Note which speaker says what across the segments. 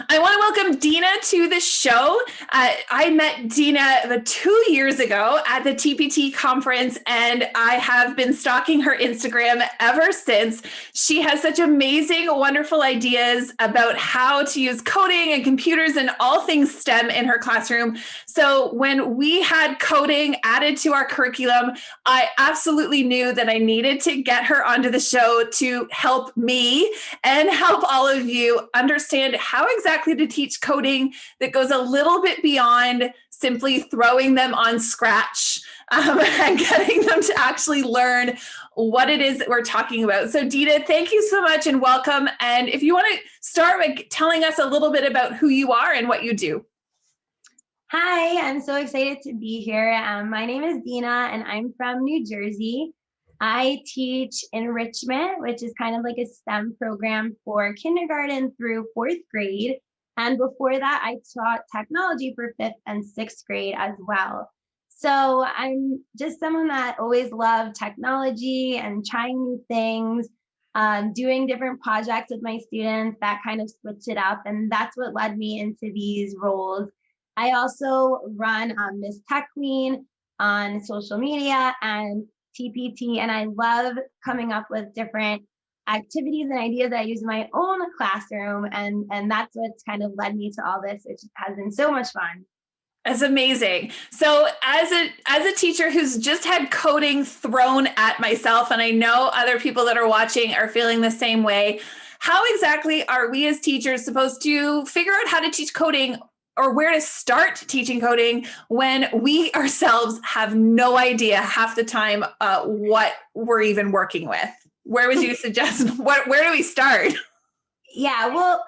Speaker 1: I want to welcome Dena to the show. I met Dena 2 years ago at the TPT conference, and I have been stalking her Instagram ever since. She has such amazing, wonderful ideas about how to use coding and computers and all things STEM in her classroom. So when we had coding added to our curriculum, I absolutely knew that I needed to get her onto the show to help me and help all of you understand how exactly to teach coding that goes a little bit beyond simply throwing them on Scratch and getting them to actually learn what it is that we're talking about. So Dena, thank you so much and welcome. And if you want to start by telling us a little bit about who you are and what you do.
Speaker 2: Hi, I'm so excited to be here. My name is Dena and I'm from New Jersey. I teach enrichment, which is kind of like a STEM program for kindergarten through fourth grade. And before that, I taught technology for fifth and sixth grade as well. So I'm just someone that always loved technology and trying new things, doing different projects with my students that kind of switch it up. And that's what led me into these roles. I also run Miss Tech Queen on social media and TPT, and I love coming up with different activities and ideas that I use in my own classroom, and that's what's kind of led me to all this. It just has been so much fun.
Speaker 1: That's amazing. So as a teacher who's just had coding thrown at myself, and I know other people that are watching are feeling the same way, how exactly are we as teachers supposed to figure out how to teach coding or where to start teaching coding when we ourselves have no idea half the time what we're even working with? Where would you suggest, where do we start?
Speaker 2: Yeah, well,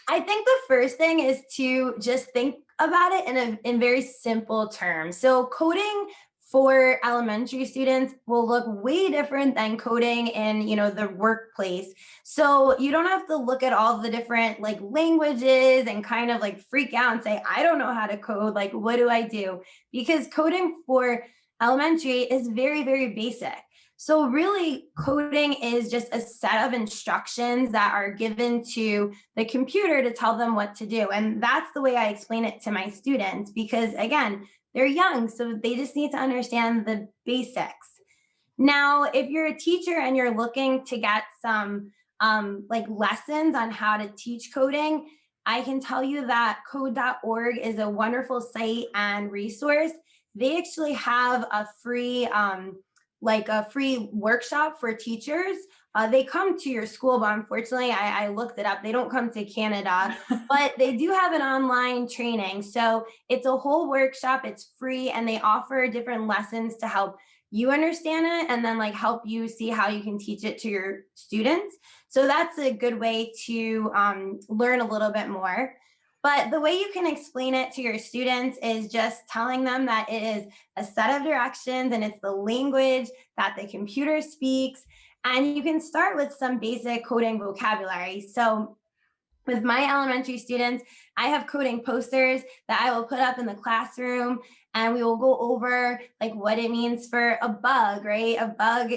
Speaker 2: I think the first thing is to just think about it in very simple terms. So coding for elementary students will look way different than coding in, the workplace. So you don't have to look at all the different like languages and kind of like freak out and say, I don't know how to code. Like, what do I do? Because coding for elementary is very, very basic. So really coding is just a set of instructions that are given to the computer to tell them what to do. And that's the way I explain it to my students, because again, they're young, so they just need to understand the basics. Now, if you're a teacher and you're looking to get some like lessons on how to teach coding, I can tell you that code.org is a wonderful site and resource. They actually have a free workshop for teachers. They come to your school, but unfortunately, I looked it up. They don't come to Canada, but they do have an online training. So it's a whole workshop. It's free, and they offer different lessons to help you understand it and then like help you see how you can teach it to your students. So that's a good way to learn a little bit more. But the way you can explain it to your students is just telling them that it is a set of directions and it's the language that the computer speaks. And you can start with some basic coding vocabulary. So with my elementary students, I have coding posters that I will put up in the classroom, and we will go over like what it means for a bug, right? A bug,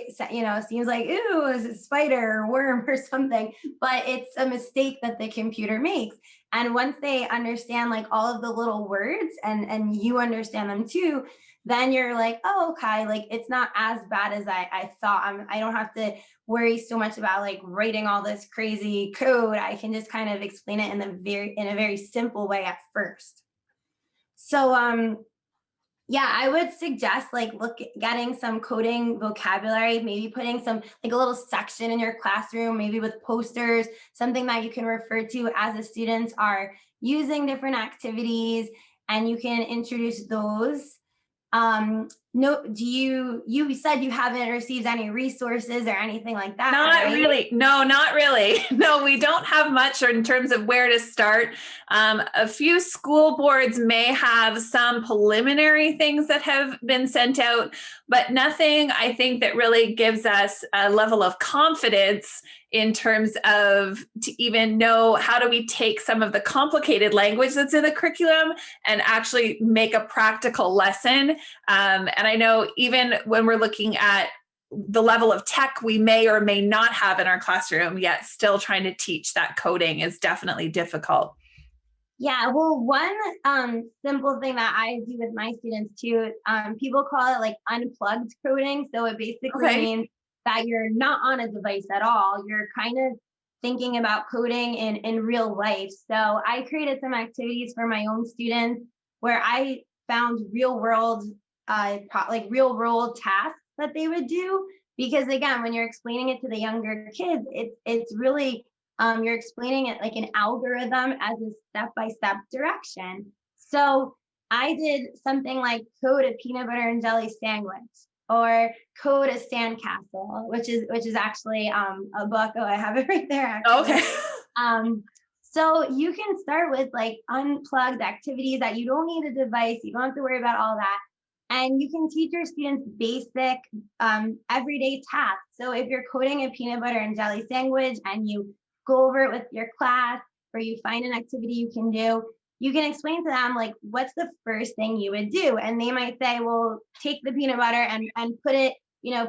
Speaker 2: seems like, ooh, it's a spider or worm or something, but it's a mistake that the computer makes. And once they understand like all of the little words and you understand them too, then you're like, oh, okay, like it's not as bad as I thought. I don't have to worry so much about like writing all this crazy code. I can just kind of explain it in a very simple way at first. So yeah, I would suggest like getting some coding vocabulary, maybe putting some like a little section in your classroom, maybe with posters, something that you can refer to as the students are using different activities, and you can introduce those. No, you said you haven't received any resources or anything like that,
Speaker 1: Not
Speaker 2: right?
Speaker 1: really. No, not really. No, we don't have much in terms of where to start. A few school boards may have some preliminary things that have been sent out, but nothing, I think, that really gives us a level of confidence in terms of to even know how do we take some of the complicated language that's in the curriculum and actually make a practical lesson. And I know even when we're looking at the level of tech we may or may not have in our classroom, yet still trying to teach that coding is definitely difficult.
Speaker 2: Yeah, well, one simple thing that I do with my students too, people call it like unplugged coding. So it basically
Speaker 1: Okay.
Speaker 2: means that you're not on a device at all. You're kind of thinking about coding in real life. So I created some activities for my own students where I found real world tasks that they would do. Because again, when you're explaining it to the younger kids, it's really you're explaining it like an algorithm as a step-by-step direction. So I did something like code a peanut butter and jelly sandwich or code a sandcastle, which is actually a book. Oh, I have it right there
Speaker 1: Okay.
Speaker 2: actually. Um, so you can start with like unplugged activities that you don't need a device, you don't have to worry about all that. And you can teach your students basic everyday tasks. So if you're coding a peanut butter and jelly sandwich and you go over it with your class or you find an activity you can do, you can explain to them like what's the first thing you would do. And they might say, well, take the peanut butter and put it,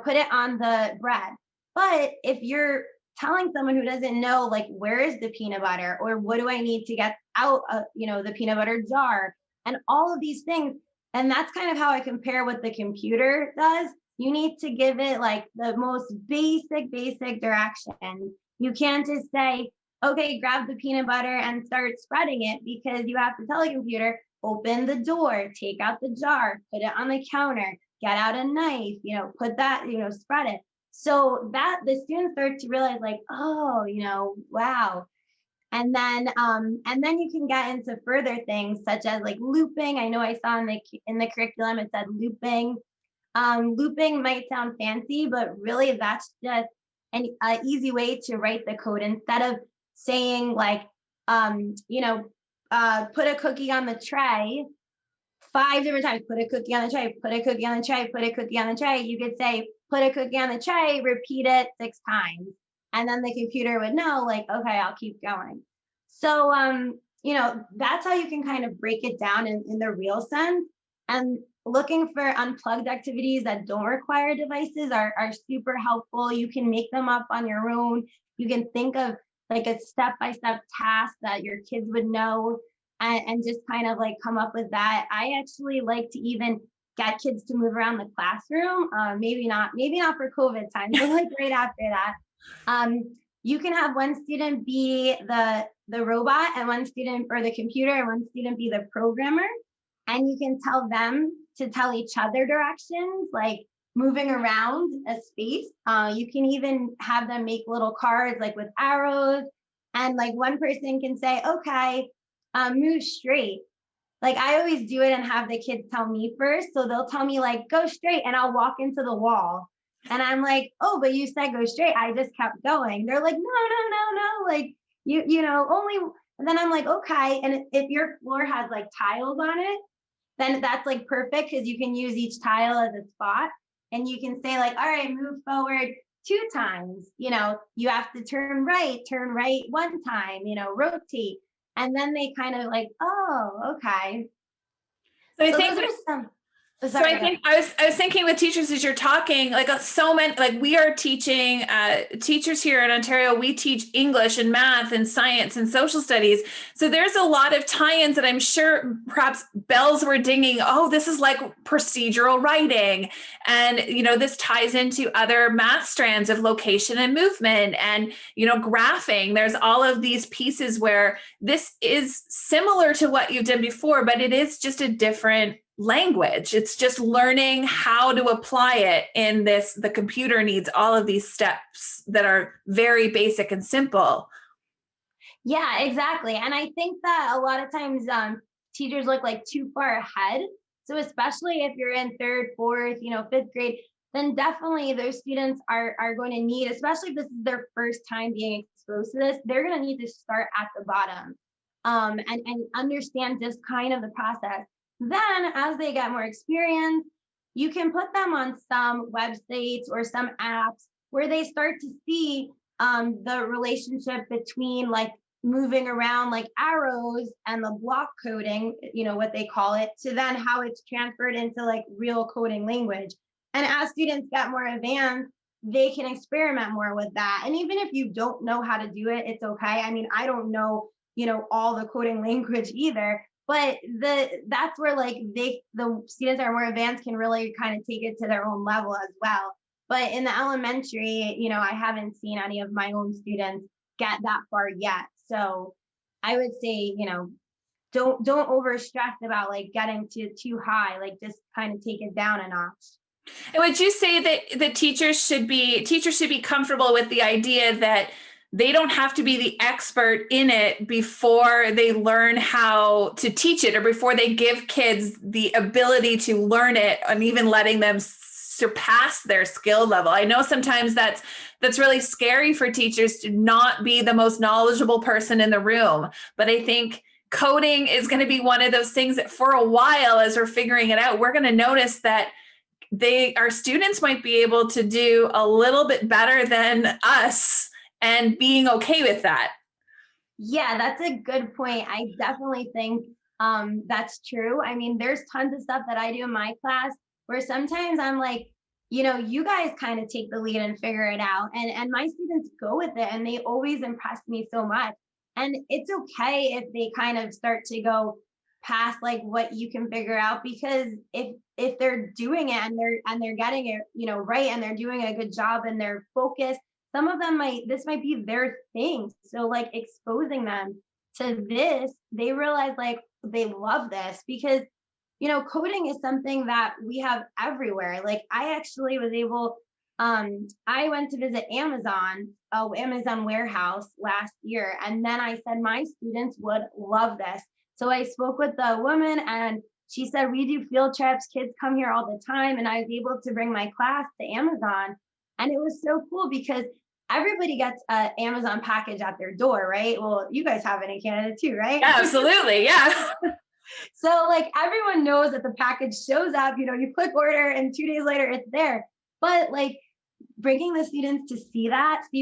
Speaker 2: put it on the bread. But if you're telling someone who doesn't know like where is the peanut butter or what do I need to get out of, the peanut butter jar and all of these things, and that's kind of how I compare what the computer does. You need to give it like the most basic direction. You can't just say, okay, grab the peanut butter and start spreading it, because you have to tell the computer, open the door, take out the jar, put it on the counter, get out a knife, put that, spread it. So that the students start to realize like, oh, wow. And then you can get into further things such as like looping. I know I saw in the curriculum it said looping. Looping might sound fancy, but really that's just an easy way to write the code instead of saying like, put a cookie on the tray 5 different times. Put a cookie on the tray, put a cookie on the tray, put a cookie on the tray. You could say, put a cookie on the tray, repeat it 6 times. And then the computer would know, like, okay, I'll keep going. So, that's how you can kind of break it down in the real sense. And looking for unplugged activities that don't require devices are super helpful. You can make them up on your own. You can think of like a step-by-step task that your kids would know, and just kind of like come up with that. I actually like to even get kids to move around the classroom. Maybe not for COVID times, but like right after that. You can have one student be the robot and one student, or the computer, and one student be the programmer. And you can tell them to tell each other directions, like moving around a space. You can even have them make little cards like with arrows. And like one person can say, okay, move straight. Like I always do it and have the kids tell me first. So they'll tell me like, go straight, and I'll walk into the wall. And I'm like, oh, but you said go straight. I just kept going. They're like, no. Like only. And then I'm like, okay. And if your floor has like tiles on it, then that's like perfect, because you can use each tile as a spot. And you can say like, all right, move forward 2 times. You have to turn right 1 time, rotate. And then they kind of like, oh, okay.
Speaker 1: So I
Speaker 2: So
Speaker 1: think
Speaker 2: those are some. Oh,
Speaker 1: So I
Speaker 2: sorry.
Speaker 1: think I was thinking with teachers as you're talking, like so many, like we are teaching teachers here in Ontario. We teach English and math and science and social studies. So there's a lot of tie-ins that I'm sure perhaps bells were dinging. Oh, this is like procedural writing, and this ties into other math strands of location and movement, and graphing. There's all of these pieces where this is similar to what you've done before, but it is just a different language. It's just learning how to apply it in this. The computer needs all of these steps that are very basic and simple.
Speaker 2: Yeah, exactly. And I think that a lot of times teachers look like too far ahead. So especially if you're in third, fourth, fifth grade, then definitely those students are going to need, especially if this is their first time being exposed to this, they're going to need to start at the bottom, and understand just kind of the process. Then as they get more experience, you can put them on some websites or some apps where they start to see the relationship between like moving around like arrows and the block coding, what they call it, to then how it's transferred into like real coding language. And as students get more advanced, they can experiment more with that. And even if you don't know how to do it, it's okay. I mean, I don't know, all the coding language either. But that's where like the students that are more advanced can really kind of take it to their own level as well. But in the elementary, I haven't seen any of my own students get that far yet. So I would say, don't over stress about like getting to too high, like just kind of take it down a notch.
Speaker 1: And would you say that the teachers should be comfortable with the idea that they don't have to be the expert in it before they learn how to teach it, or before they give kids the ability to learn it, and even letting them surpass their skill level? I know sometimes that's really scary for teachers to not be the most knowledgeable person in the room, but I think coding is going to be one of those things that for a while, as we're figuring it out, we're going to notice that our students might be able to do a little bit better than us, and being okay with that.
Speaker 2: Yeah, that's a good point. I definitely think that's true. I mean, there's tons of stuff that I do in my class where sometimes I'm like, you guys kind of take the lead and figure it out. And my students go with it and they always impress me so much. And it's okay if they kind of start to go past like what you can figure out, because if they're doing it and they're getting it, right, and they're doing a good job and they're focused, some of them this might be their thing. So like exposing them to this, they realize like they love this, because coding is something that we have everywhere. Like I actually was able, I went to visit Amazon warehouse last year, and then I said my students would love this. So I spoke with the woman and she said, we do field trips, kids come here all the time, and I was able to bring my class to Amazon. And it was so cool because everybody gets an Amazon package at their door, right? Well, you guys have it in Canada too, right?
Speaker 1: Yeah, absolutely. Yeah.
Speaker 2: So like everyone knows that the package shows up, you click order and 2 days later it's there. But like bringing the students to see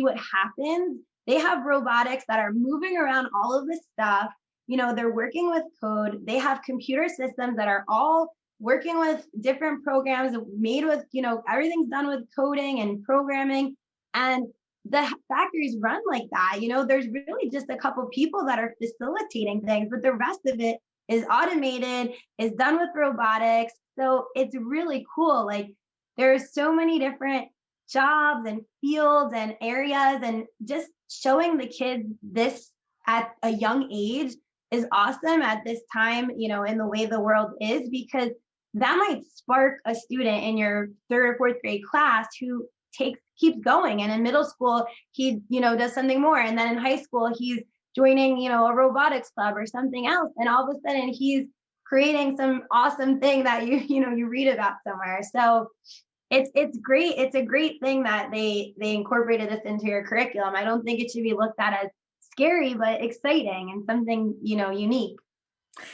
Speaker 2: what happens. They have robotics that are moving around all of this stuff. They're working with code. They have computer systems that are all working with different programs made with, everything's done with coding and programming. And the factories run like that. There's really just a couple people that are facilitating things, but the rest of it is automated, is done with robotics. So it's really cool. Like there's so many different jobs and fields and areas, and just showing the kids this at a young age is awesome at this time, in the way the world is, because that might spark a student in your third or fourth grade class who keeps going. And in middle school, he, does something more. And then in high school, he's joining, a robotics club or something else. And all of a sudden he's creating some awesome thing that you read about somewhere. So it's great. It's a great thing that they incorporated this into your curriculum. I don't think it should be looked at as scary, but exciting and something, unique.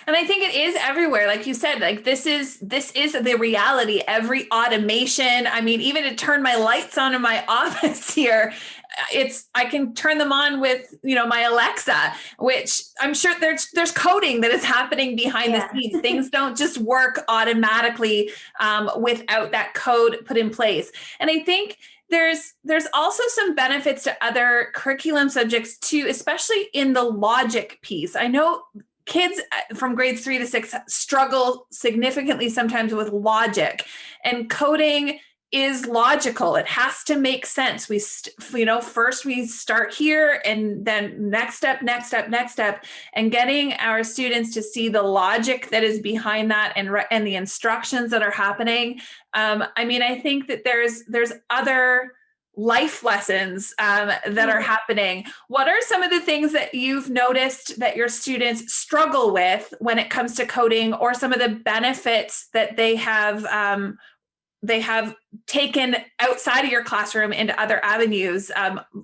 Speaker 1: And I think it is everywhere. Like you said, like this is the reality. Every automation, I mean, even to turn my lights on in my office here, I can turn them on with, my Alexa, which I'm sure there's coding that is happening behind the scenes. Things don't just work automatically without that code put in place. And I think there's also some benefits to other curriculum subjects too, especially in the logic piece. I know kids from grades 3 to 6 struggle significantly sometimes with logic, and coding is logical. It has to make sense. First we start here, and then next step, and getting our students to see the logic that is behind that and the instructions that are happening. I think that there's other life lessons that are happening. What are some of the things that you've noticed that your students struggle with when it comes to coding, or some of the benefits that they have taken outside of your classroom into other avenues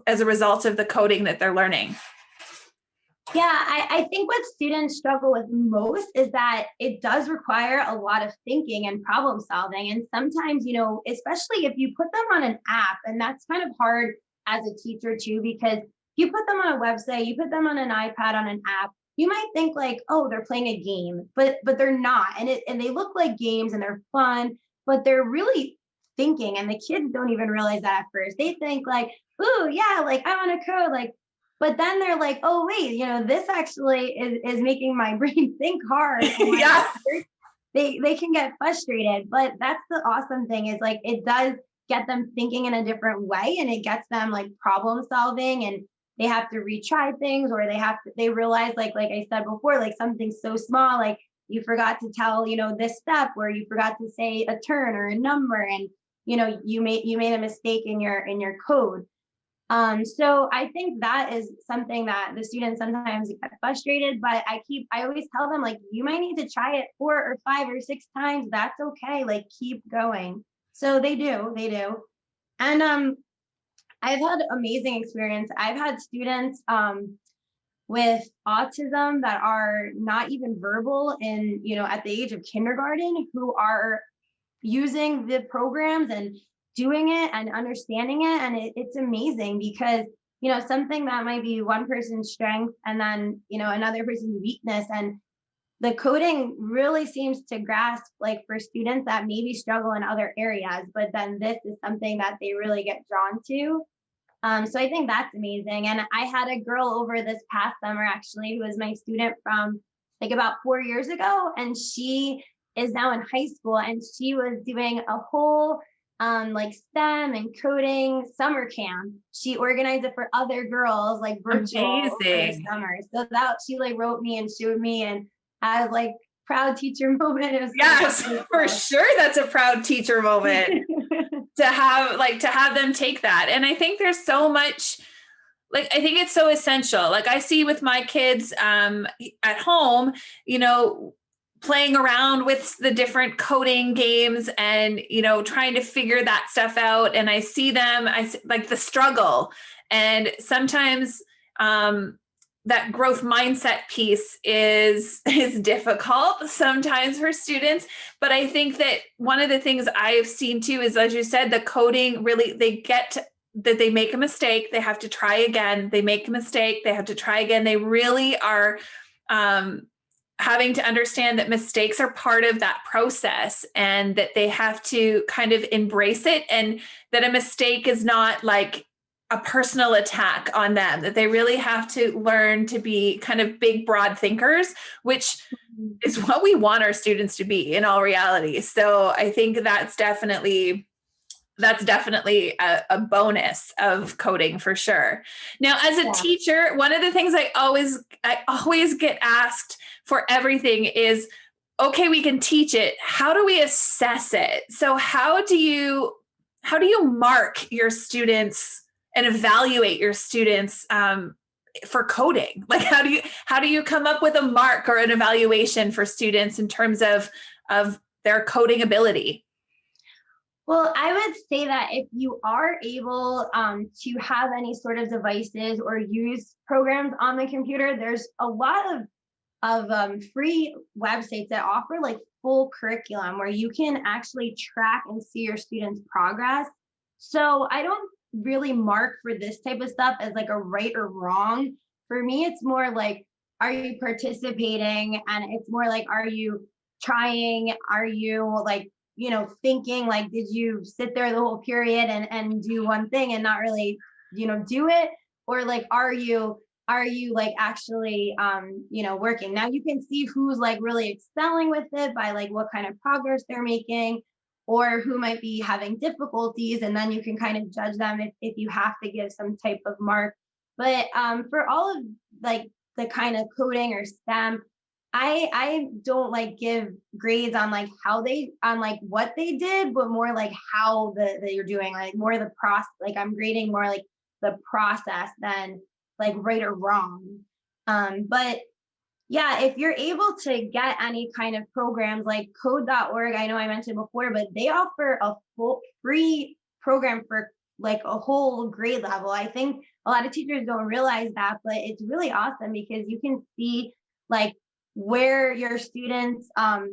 Speaker 1: as a result of the coding that they're learning?
Speaker 2: Yeah, I think what students struggle with most is that it does require a lot of thinking and problem solving. And sometimes, especially if you put them on an app, and that's kind of hard as a teacher too, because you put them on a website, you put them on an iPad, on an app, you might think like, oh, they're playing a game, but they're not. And they look like games and they're fun, but they're really thinking. And the kids don't even realize that at first. They think like, ooh, yeah, like I want to code, like, But then they're like, oh wait, this actually is making my brain think hard. And when
Speaker 1: Yeah.
Speaker 2: that hurts, they can get frustrated. But that's the awesome thing, is like it does get them thinking in a different way, and it gets them like problem solving, and they have to retry things, or they realize, like I said before, like something so small, like you forgot to tell, this step, or you forgot to say a turn or a number, and you made a mistake in your code. So I think that is something that the students sometimes get frustrated, but I always tell them, like, you might need to try it 4 or 5 or 6 times. That's okay. Like, keep going. So they do. And I've had amazing experience. I've had students with autism that are not even verbal in, at the age of kindergarten, who are using the programs and doing it and understanding it. And it's amazing, because something that might be one person's strength, and then another person's weakness, and the coding really seems to grasp, like, for students that maybe struggle in other areas, but then this is something that they really get drawn to. So I think that's amazing. And I had a girl over this past summer, actually, who was my student from like about 4 years ago. And she is now in high school, and she was doing a whole like STEM and coding summer camp. She organized it for other girls, like virtual, over the
Speaker 1: Amazing.
Speaker 2: summer. So that she like wrote me and showed me, and I was like proud teacher moment. It was
Speaker 1: Yes,
Speaker 2: so
Speaker 1: for
Speaker 2: cool.
Speaker 1: sure. That's a proud teacher moment to have them take that. And I think there's so much, like, I think it's so essential. Like, I see with my kids at home, you know, playing around with the different coding games and, trying to figure that stuff out. And I see them, like the struggle. And sometimes that growth mindset piece is difficult sometimes for students. But I think that one of the things I've seen too is, as you said, the coding really, that they make a mistake, they have to try again. They make a mistake, they have to try again. They really are having to understand that mistakes are part of that process, and that they have to kind of embrace it, and that a mistake is not like a personal attack on them, that they really have to learn to be kind of big, broad thinkers, which is what we want our students to be in all reality. So I think that's definitely a bonus of coding for sure. Now, as a
Speaker 2: Yeah.
Speaker 1: teacher, one of the things I always get asked for everything is, okay, we can teach it. How do we assess it? So how do you mark your students and evaluate your students for coding? Like, how do you come up with a mark or an evaluation for students in terms of their coding ability?
Speaker 2: Well, I would say that if you are able to have any sort of devices or use programs on the computer, there's a lot of free websites that offer like full curriculum, where you can actually track and see your students' progress. So I don't really mark for this type of stuff as like a right or wrong. For me, it's more like, are you participating? And it's more like, are you trying? Are you like, thinking, like, did you sit there the whole period and do one thing and not really, do it? Or like, are you like actually working? Now you can see who's like really excelling with it by like what kind of progress they're making, or who might be having difficulties, and then you can kind of judge them if you have to give some type of mark. But for all of like the kind of coding or STEM, I don't like give grades on like on like what they did, but more like how you're doing, like more the process. Like, I'm grading more like the process than like right or wrong. But yeah, if you're able to get any kind of programs like code.org, I know I mentioned before, but they offer a full free program for like a whole grade level. I think a lot of teachers don't realize that, but it's really awesome, because you can see like where your students are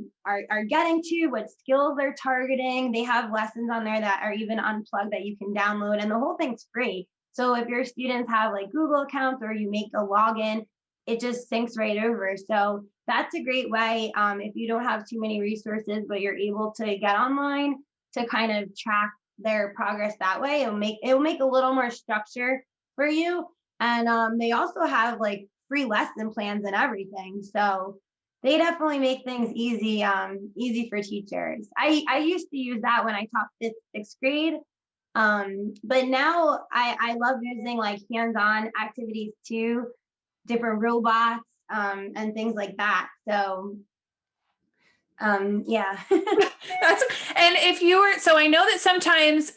Speaker 2: getting to, what skills they're targeting. They have lessons on there that are even unplugged that you can download, and the whole thing's free. So if your students have like Google accounts, or you make a login, it just syncs right over. So that's a great way, if you don't have too many resources, but you're able to get online to kind of track their progress that way. It'll make a little more structure for you. And they also have like free lesson plans and everything. So they definitely make things easy for teachers. I used to use that when I taught fifth, sixth grade. But now I love using like hands-on activities too, different robots, and things like that. So yeah.
Speaker 1: That's, and if you were, so I know that sometimes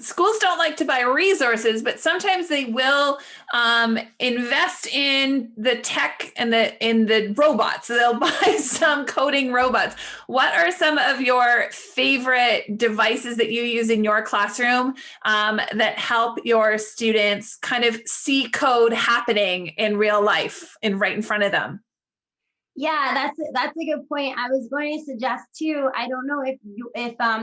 Speaker 1: schools don't like to buy resources, but sometimes they will invest in the tech and in the robots. They'll buy some coding robots. What are some of your favorite devices that you use in your classroom that help your students kind of see code happening in real life and right in front of them?
Speaker 2: Yeah, that's a good point. I was going to suggest too. I don't know if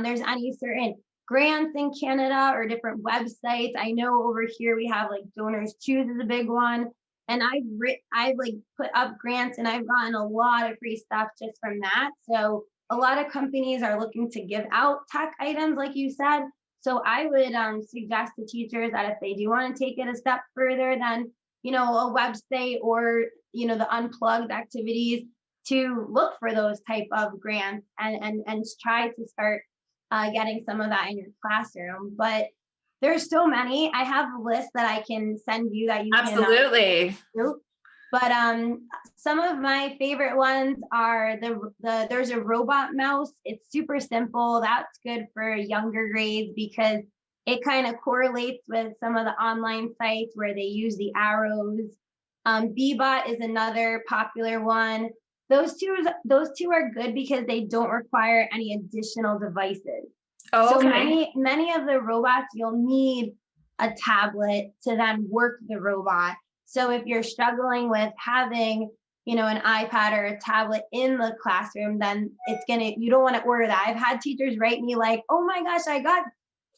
Speaker 2: there's any certain grants in Canada or different websites. I know over here we have like Donors Choose is a big one, and I've like put up grants and I've gotten a lot of free stuff just from that. So a lot of companies are looking to give out tech items, like you said. So I would suggest to teachers that if they do want to take it a step further, then a website or the unplugged activities, to look for those type of grants and try to start getting some of that in your classroom. But there's so many. I have a list that I can send you that you can
Speaker 1: Absolutely.
Speaker 2: do. But some of my favorite ones are there's a robot mouse. It's super simple. That's good for younger grades because it kind of correlates with some of the online sites where they use the arrows. Bbot is another popular one. Those two are good because they don't require any additional devices.
Speaker 1: Oh,
Speaker 2: So
Speaker 1: okay.
Speaker 2: many of the robots you'll need a tablet to then work the robot. So if you're struggling with having, an iPad or a tablet in the classroom, then you don't want to order that. I've had teachers write me like, "Oh my gosh, I got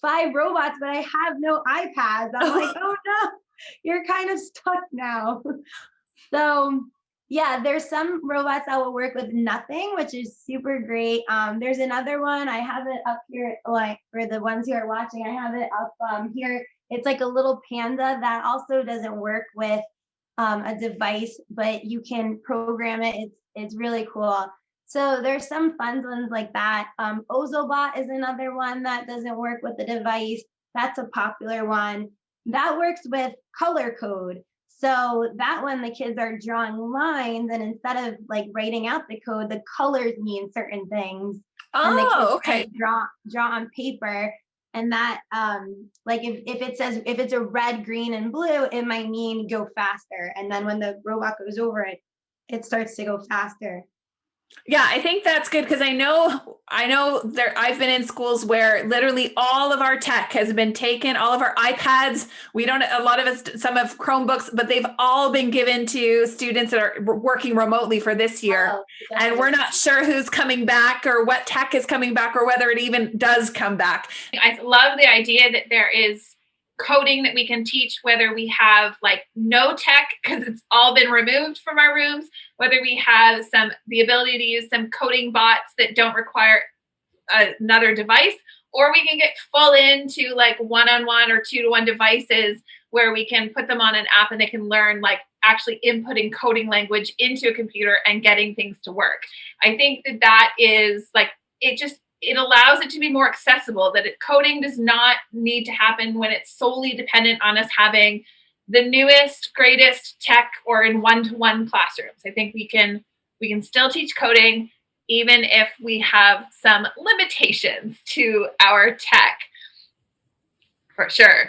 Speaker 2: 5 robots, but I have no iPads." I'm like, "Oh no, you're kind of stuck now." So yeah, there's some robots that will work with nothing, which is super great. There's another one. I have it up here, like for the ones who are watching, I have it up here. It's like a little panda that also doesn't work with a device, but you can program it. It's really cool. So there's some fun ones like that. Ozobot is another one that doesn't work with the device. That's a popular one. That works with color code. So that one, the kids are drawing lines, and instead of like writing out the code, the colors mean certain things, and the kids
Speaker 1: Oh,
Speaker 2: kind
Speaker 1: okay.
Speaker 2: of draw on paper. And that, like if it's a red, green, and blue, it might mean go faster. And then when the robot goes over it, it starts to go faster.
Speaker 1: Yeah, I think that's good because I know there I've been in schools where literally all of our tech has been taken, all of our iPads. We don't a lot of us some have Chromebooks, but they've all been given to students that are working remotely for this year.
Speaker 2: Oh,
Speaker 1: And we're not sure who's coming back or what tech is coming back or whether it even does come back.
Speaker 3: I love the idea that there is coding that we can teach, whether we have like no tech because it's all been removed from our rooms, whether we have the ability to use some coding bots that don't require another device, or we can get full into like one-on-one or 2-to-1 devices where we can put them on an app and they can learn like actually inputting coding language into a computer and getting things to work. I think that is like it allows it to be more accessible, that coding does not need to happen when it's solely dependent on us having the newest, greatest tech or in one-to-one classrooms. I think we can still teach coding even if we have some limitations to our tech, for sure.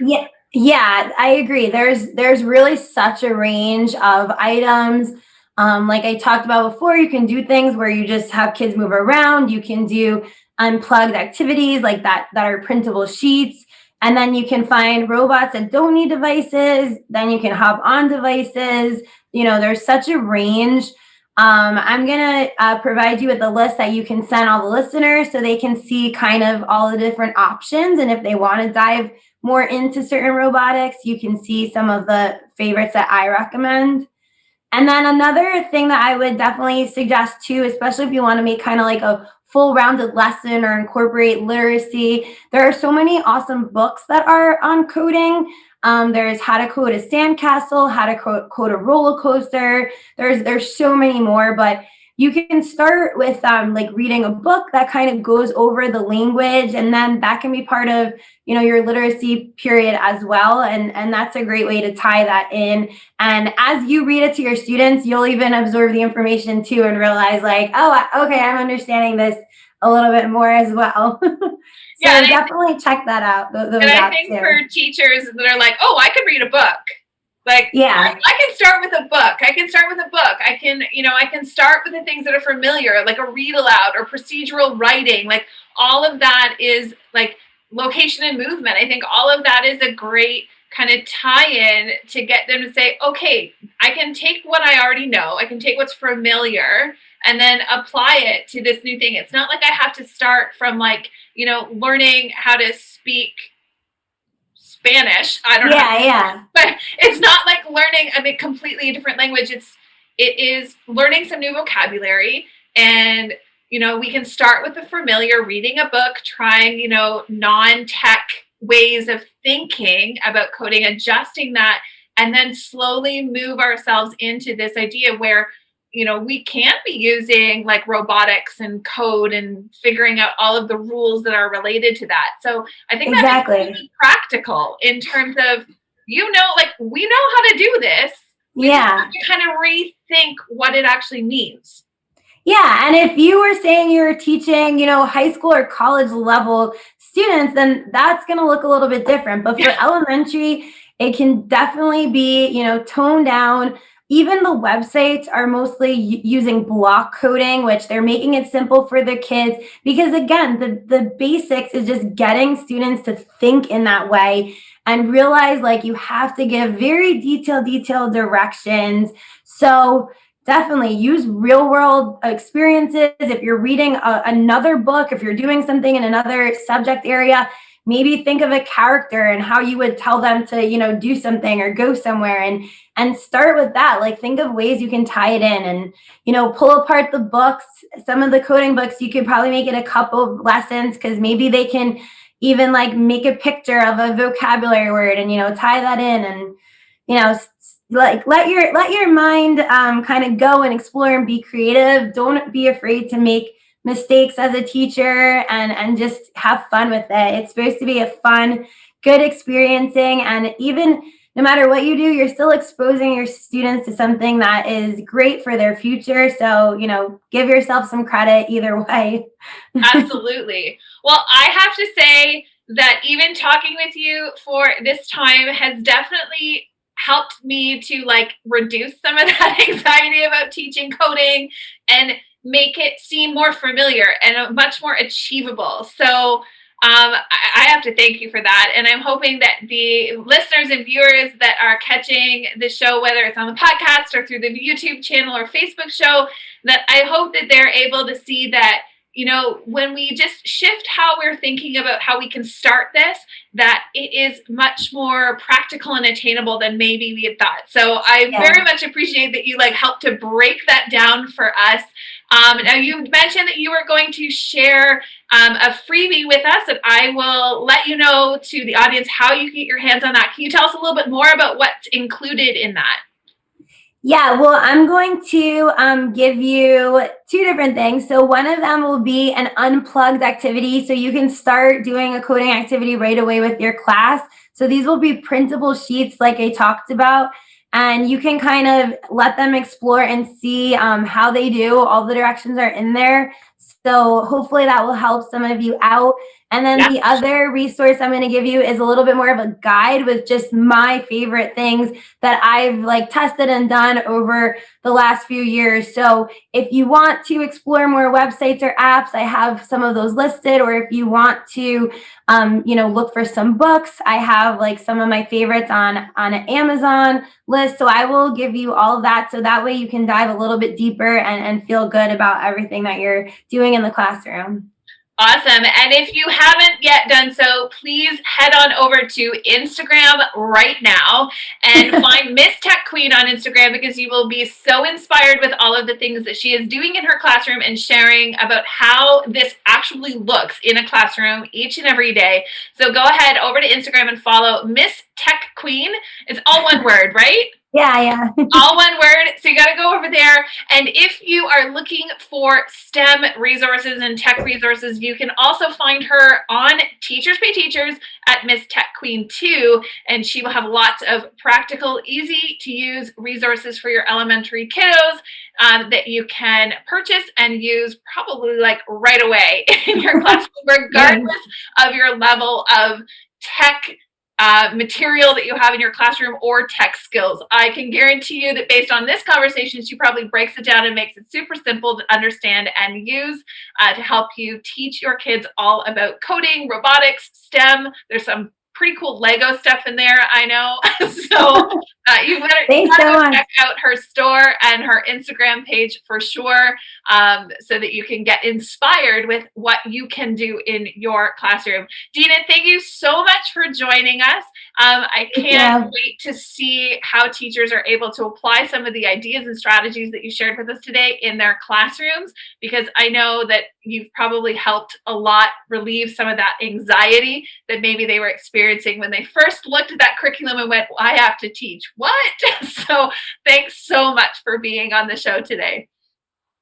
Speaker 2: Yeah, I agree. There's really such a range of items. Like I talked about before, you can do things where you just have kids move around. You can do unplugged activities like that are printable sheets. And then you can find robots that don't need devices. Then you can hop on devices. There's such a range. I'm going to provide you with a list that you can send all the listeners so they can see kind of all the different options. And if they want to dive more into certain robotics, you can see some of the favorites that I recommend. And then another thing that I would definitely suggest too, especially if you want to make kind of like a full rounded lesson or incorporate literacy, there are so many awesome books that are on coding. There's how to code a sandcastle, how to code a roller coaster. There's so many more, but you can start with like reading a book that kind of goes over the language, and then that can be part of your literacy period as well, and that's a great way to tie that in. And as you read it to your students, you'll even absorb the information too and realize like, oh, okay, I'm understanding this a little bit more as well. So
Speaker 3: Yeah,
Speaker 2: definitely check that out. Those
Speaker 3: and I
Speaker 2: out
Speaker 3: think
Speaker 2: too.
Speaker 3: for teachers that are like, oh, I could read a book. Like,
Speaker 2: Yeah.
Speaker 3: I can start with a book. I can start with a book. I can start with the things that are familiar, like a read aloud or procedural writing. Like all of that is like location and movement. I think all of that is a great kind of tie-in to get them to say, okay, I can take what I already know. I can take what's familiar and then apply it to this new thing. It's not like I have to start from like, learning how to speak Spanish. I don't know.
Speaker 2: Yeah.
Speaker 3: But it's not like learning a completely different language. It is learning some new vocabulary, and we can start with the familiar, reading a book, trying non-tech ways of thinking about coding, adjusting that, and then slowly move ourselves into this idea where we can't be using like robotics and code and figuring out all of the rules that are related to that. So I think
Speaker 2: exactly.
Speaker 3: That's really practical in terms of, like we know how to do this. We just have to kind of rethink what it actually means.
Speaker 2: Yeah. And if you were saying you were teaching, high school or college level students, then that's going to look a little bit different. But for elementary, it can definitely be, toned down. Even the websites are mostly using block coding, which they're making it simple for their kids. Because again, the basics is just getting students to think in that way and realize like you have to give very detailed directions. So definitely use real world experiences. If you're reading another book, if you're doing something in another subject area, maybe think of a character and how you would tell them to, do something or go somewhere, and start with that. Like think of ways you can tie it in and, pull apart the books. Some of the coding books, you could probably make it a couple of lessons because maybe they can even like make a picture of a vocabulary word and, tie that in and, like let your mind kind of go and explore and be creative. Don't be afraid to make mistakes as a teacher and just have fun with it. It's supposed to be a fun, good experiencing, and even no matter what you do, you're still exposing your students to something that is great for their future. So, give yourself some credit either way.
Speaker 3: Absolutely. Well, I have to say that even talking with you for this time has definitely helped me to like reduce some of that anxiety about teaching coding and make it seem more familiar and much more achievable. So I have to thank you for that. And I'm hoping that the listeners and viewers that are catching the show, whether it's on the podcast or through the YouTube channel or Facebook show, that I hope that they're able to see that when we just shift how we're thinking about how we can start this, that it is much more practical and attainable than maybe we had thought. So I very much appreciate that you helped to break that down for us. Now you mentioned that you were going to share a freebie with us, and I will let you know to the audience how you can get your hands on that. Can you tell us a little bit more about what's included in that?
Speaker 2: Yeah, well, I'm going to give you two different things. So one of them will be an unplugged activity. So you can start doing a coding activity right away with your class. So these will be printable sheets like I talked about. And you can kind of let them explore and see how they do. All the directions are in there. So hopefully that will help some of you out. And then the other resource I'm going to give you is a little bit more of a guide with just my favorite things that I've tested and done over the last few years. So if you want to explore more websites or apps, I have some of those listed. Or if you want to, look for some books, I have some of my favorites on an Amazon list. So I will give you all of that. So that way you can dive a little bit deeper and feel good about everything that you're doing in the classroom.
Speaker 3: Awesome. And if you haven't yet done so, please head on over to Instagram right now and find Miss Tech Queen on Instagram, because you will be so inspired with all of the things that she is doing in her classroom and sharing about how this actually looks in a classroom each and every day. So go ahead over to Instagram and follow Miss Tech Queen. It's all one word, right?
Speaker 2: Yeah.
Speaker 3: All one word. So you got to go over there. And if you are looking for STEM resources and tech resources, you can also find her on Teachers Pay Teachers at Miss Tech Queen 2. And she will have lots of practical, easy to use resources for your elementary kiddos that you can purchase and use probably like right away in your classroom, regardless of your level of tech material that you have in your classroom or tech skills. I can guarantee you that based on this conversation, she probably breaks it down and makes it super simple to understand and use to help you teach your kids all about coding, robotics, STEM. There's some pretty cool Lego stuff in there, I know. So you better check out her store and her Instagram page for sure, so that you can get inspired with what you can do in your classroom. Dena, thank you so much for joining us. I can't wait to see how teachers are able to apply some of the ideas and strategies that you shared with us today in their classrooms, because I know that you've probably helped a lot relieve some of that anxiety that maybe they were experiencing when they first looked at that curriculum and went, well, I have to teach what? So thanks so much for being on the show today.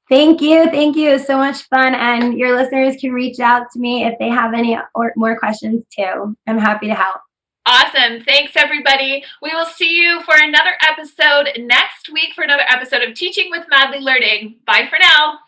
Speaker 2: Thank you. Thank you. It was so much fun. And your listeners can reach out to me if they have any or more questions too. I'm happy to help.
Speaker 3: Awesome. Thanks, everybody. We will see you for another episode next week for another episode of Teaching with Madly Learning. Bye for now.